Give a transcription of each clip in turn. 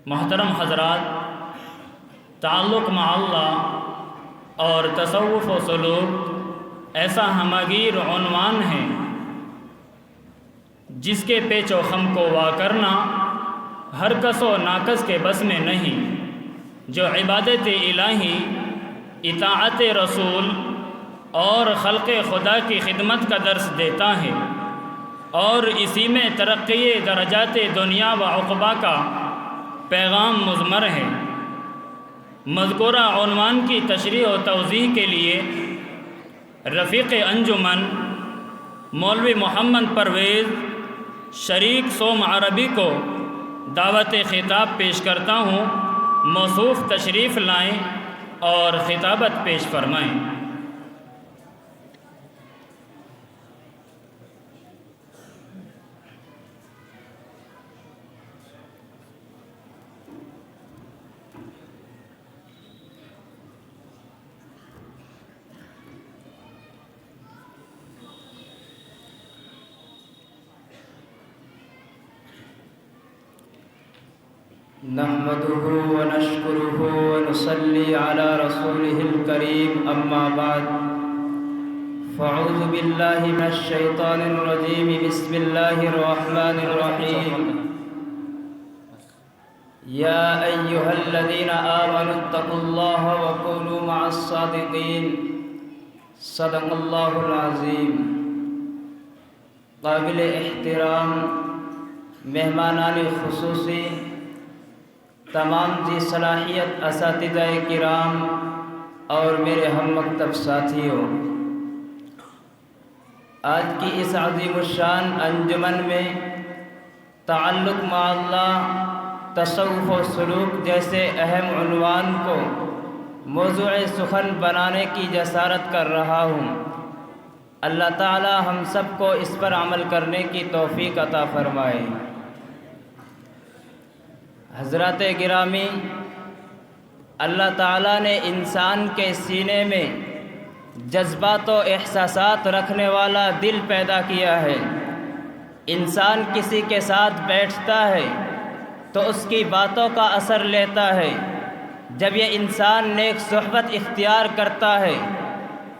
محترم حضرات، تعلق مع اللہ اور تصوف و سلوک ایسا ہمگیر عنوان ہے جس کے پیچ و خم کو وا کرنا ہر کس و ناکس کے بس میں نہیں، جو عبادت الہی، اطاعت رسول اور خلق خدا کی خدمت کا درس دیتا ہے اور اسی میں ترقی درجات دنیا و عقبہ کا پیغام مضمر ہے۔ مذکورہ عنوان کی تشریح و توضیح کے لیے رفیق انجمن مولوی محمد پرویز شریک سوم عربی کو دعوت خطاب پیش کرتا ہوں۔ موصوف تشریف لائیں اور خطابت پیش فرمائیں۔ نحمده ونشكره ونصلي على رسوله الكريم أما بعد فأعوذ بالله من الشيطان الرجيم بسم الله الرحمن الرحيم يا أيها الذين آمنوا اتقوا الله وكونوا مع الصادقين صدق الله العظيم۔ قابل احترام مہمانان خصوصی، تمام ذی صلاحیت اساتذہ کرام اور میرے ہم مکتب ساتھیوں، آج کی اس عظیم الشان انجمن میں تعلق مع اللہ، تصوف و سلوک جیسے اہم عنوان کو موضوع سخن بنانے کی جسارت کر رہا ہوں۔ اللہ تعالی ہم سب کو اس پر عمل کرنے کی توفیق عطا فرمائے۔ حضرات گرامی، اللہ تعالیٰ نے انسان کے سینے میں جذبات و احساسات رکھنے والا دل پیدا کیا ہے۔ انسان کسی کے ساتھ بیٹھتا ہے تو اس کی باتوں کا اثر لیتا ہے۔ جب یہ انسان نیک صحبت اختیار کرتا ہے،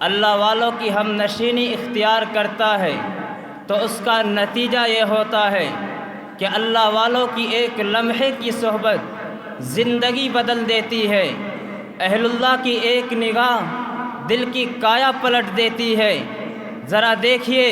اللہ والوں کی ہم نشینی اختیار کرتا ہے، تو اس کا نتیجہ یہ ہوتا ہے کہ اللہ والوں کی ایک لمحے کی صحبت زندگی بدل دیتی ہے۔ اہل اللہ کی ایک نگاہ دل کی کایا پلٹ دیتی ہے۔ ذرا دیکھیے،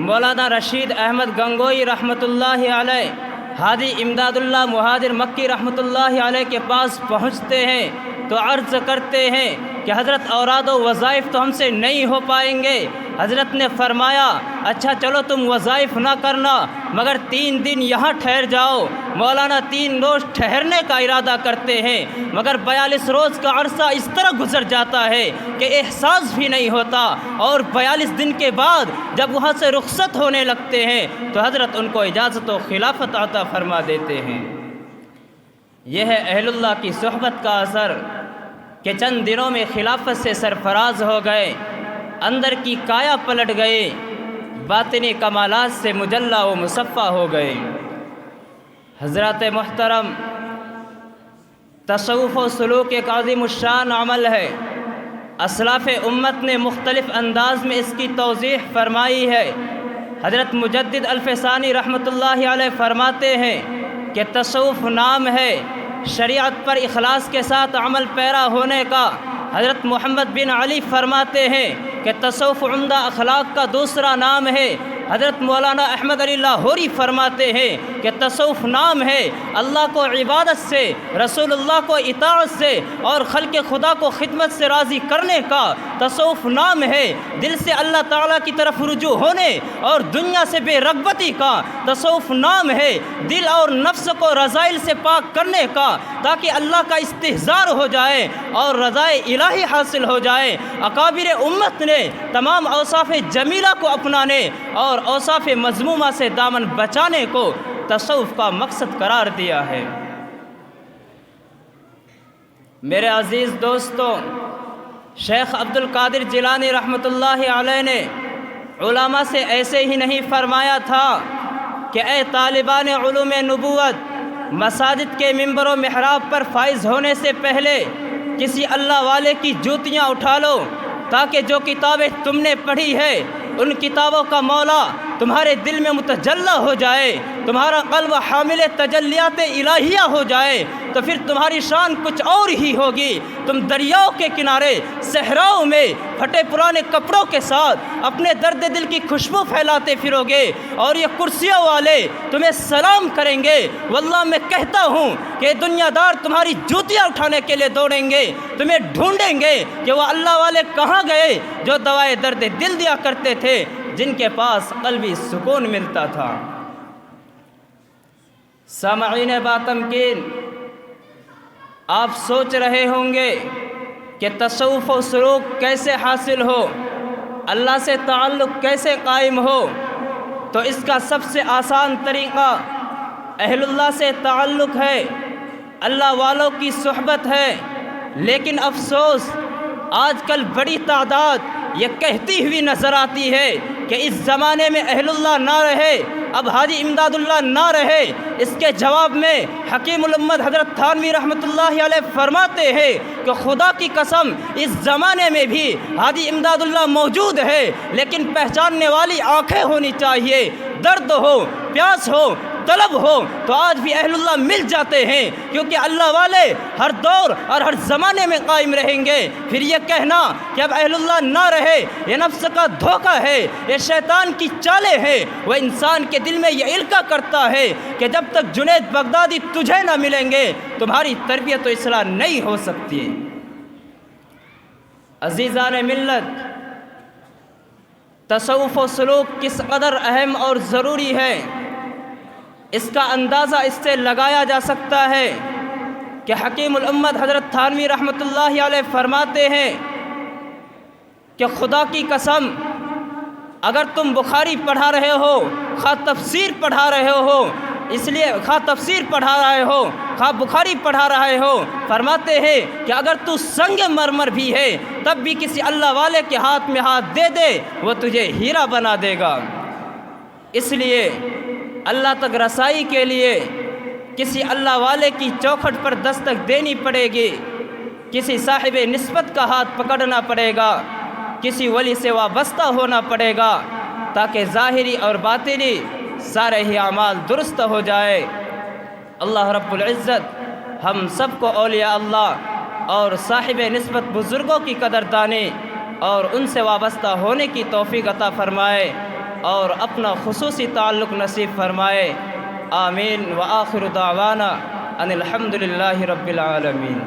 مولانا رشید احمد گنگوئی رحمۃ اللہ علیہ، ہادی امداد اللہ مہاجر مکی رحمۃ اللہ علیہ کے پاس پہنچتے ہیں تو عرض کرتے ہیں کہ حضرت اوراد و وظائف تو ہم سے نہیں ہو پائیں گے۔ حضرت نے فرمایا، اچھا چلو تم وظائف نہ کرنا مگر 3 دن یہاں ٹھہر جاؤ۔ مولانا 3 روز ٹھہرنے کا ارادہ کرتے ہیں مگر 42 روز کا عرصہ اس طرح گزر جاتا ہے کہ احساس بھی نہیں ہوتا، اور 42 دن کے بعد جب وہاں سے رخصت ہونے لگتے ہیں تو حضرت ان کو اجازت و خلافت عطا فرما دیتے ہیں۔ یہ ہے اہل اللہ کی صحبت کا اثر کہ چند دنوں میں خلافت سے سرفراز ہو گئے، اندر کی کایا پلٹ گئے، باطنی کمالات سے مجلہ و مصفہ ہو گئے۔ حضرات محترم، تصوف و سلوک ایک عظیم الشان عمل ہے۔ اسلاف امت نے مختلف انداز میں اس کی توضیح فرمائی ہے۔ حضرت مجدد الفسانی رحمۃ اللہ علیہ فرماتے ہیں کہ تصوف نام ہے شریعت پر اخلاص کے ساتھ عمل پیرا ہونے کا۔ حضرت محمد بن علی فرماتے ہیں کہ تصوف عمدہ اخلاق کا دوسرا نام ہے۔ حضرت مولانا احمد علی لاہوری فرماتے ہیں کہ تصوف نام ہے اللہ کو عبادت سے، رسول اللہ کو اطاعت سے اور خلق خدا کو خدمت سے راضی کرنے کا۔ تصوف نام ہے دل سے اللہ تعالیٰ کی طرف رجوع ہونے اور دنیا سے بے رغبتی کا۔ تصوف نام ہے دل اور نفس کو رذائل سے پاک کرنے کا تاکہ اللہ کا استحضار ہو جائے اور رضائے الہی حاصل ہو جائے۔ اکابر امت نے تمام اوصاف جمیلہ کو اپنانے اور اوصاف مذمومہ سے دامن بچانے کو تصوف کا مقصد قرار دیا ہے۔ میرے عزیز دوستوں، شیخ عبد القادر جیلانی رحمۃ اللہ علیہ نے علماء سے ایسے ہی نہیں فرمایا تھا کہ اے طالبان علوم نبوت، مساجد کے ممبر و محراب پر فائز ہونے سے پہلے کسی اللہ والے کی جوتیاں اٹھا لو، تاکہ جو کتابیں تم نے پڑھی ہے ان کتابوں کا مولا تمہارے دل میں متجلی ہو جائے، تمہارا قلب حامل تجلیات الہیہ ہو جائے، تو پھر تمہاری شان کچھ اور ہی ہوگی۔ تم دریاؤں کے کنارے، صحراؤں میں پھٹے پرانے کپڑوں کے ساتھ اپنے درد دل کی خوشبو پھیلاتے پھرو گے، اور یہ کرسیوں والے تمہیں سلام کریں گے۔ واللہ میں کہتا ہوں کہ دنیا دار تمہاری جوتیاں اٹھانے کے لیے دوڑیں گے، تمہیں ڈھونڈیں گے کہ وہ اللہ والے کہاں گئے جو دوائے درد دل دیا کرتے تھے، جن کے پاس قلبی سکون ملتا تھا۔ سامعین باتمکین، آپ سوچ رہے ہوں گے کہ تصوف و سلوک کیسے حاصل ہو، اللہ سے تعلق کیسے قائم ہو؟ تو اس کا سب سے آسان طریقہ اہل اللہ سے تعلق ہے، اللہ والوں کی صحبت ہے۔ لیکن افسوس، آج کل بڑی تعداد یہ کہتی ہوئی نظر آتی ہے کہ اس زمانے میں اہل اللہ نہ رہے، اب حاجی امداد اللہ نہ رہے۔ اس کے جواب میں حکیم الامت حضرت تھانوی رحمۃ اللہ علیہ فرماتے ہیں کہ خدا کی قسم اس زمانے میں بھی حاجی امداد اللہ موجود ہے، لیکن پہچاننے والی آنکھیں ہونی چاہیے، درد ہو، پیاس ہو، طلب ہو تو آج بھی اہل اللہ مل جاتے ہیں، کیونکہ اللہ والے ہر دور اور ہر زمانے میں قائم رہیں گے۔ پھر یہ کہنا کہ اب اہل اللہ نہ رہے، یہ نفس کا دھوکہ ہے، یہ شیطان کی چالیں ہیں۔ وہ انسان کے دل میں یہ القا کرتا ہے کہ جب تک جنید بغدادی تجھے نہ ملیں گے تمہاری تربیت و اصلاح نہیں ہو سکتی۔ عزیزان ملت، تصوف و سلوک کس قدر اہم اور ضروری ہے، اس کا اندازہ اس سے لگایا جا سکتا ہے کہ حکیم الامت حضرت تھانوی رحمۃ اللہ علیہ فرماتے ہیں کہ خدا کی قسم اگر تم بخاری پڑھا رہے ہو، خواہ تفسیر پڑھا رہے ہو، اس لیے خواہ تفسیر پڑھا رہے ہو، خواہ بخاری پڑھا رہے ہو، فرماتے ہیں کہ اگر تو سنگ مرمر بھی ہے تب بھی کسی اللہ والے کے ہاتھ میں ہاتھ دے دے، وہ تجھے ہیرا بنا دے گا۔ اس لیے اللہ تک رسائی کے لیے کسی اللہ والے کی چوکھٹ پر دستک دینی پڑے گی، کسی صاحب نسبت کا ہاتھ پکڑنا پڑے گا، کسی ولی سے وابستہ ہونا پڑے گا، تاکہ ظاہری اور باطنی سارے ہی اعمال درست ہو جائے۔ اللہ رب العزت ہم سب کو اولیاء اللہ اور صاحب نسبت بزرگوں کی قدردانی اور ان سے وابستہ ہونے کی توفیق عطا فرمائے اور اپنا خصوصی تعلق نصیب فرمائے۔ آمین۔ وآخر دعوانا ان الحمد للہ رب العالمین۔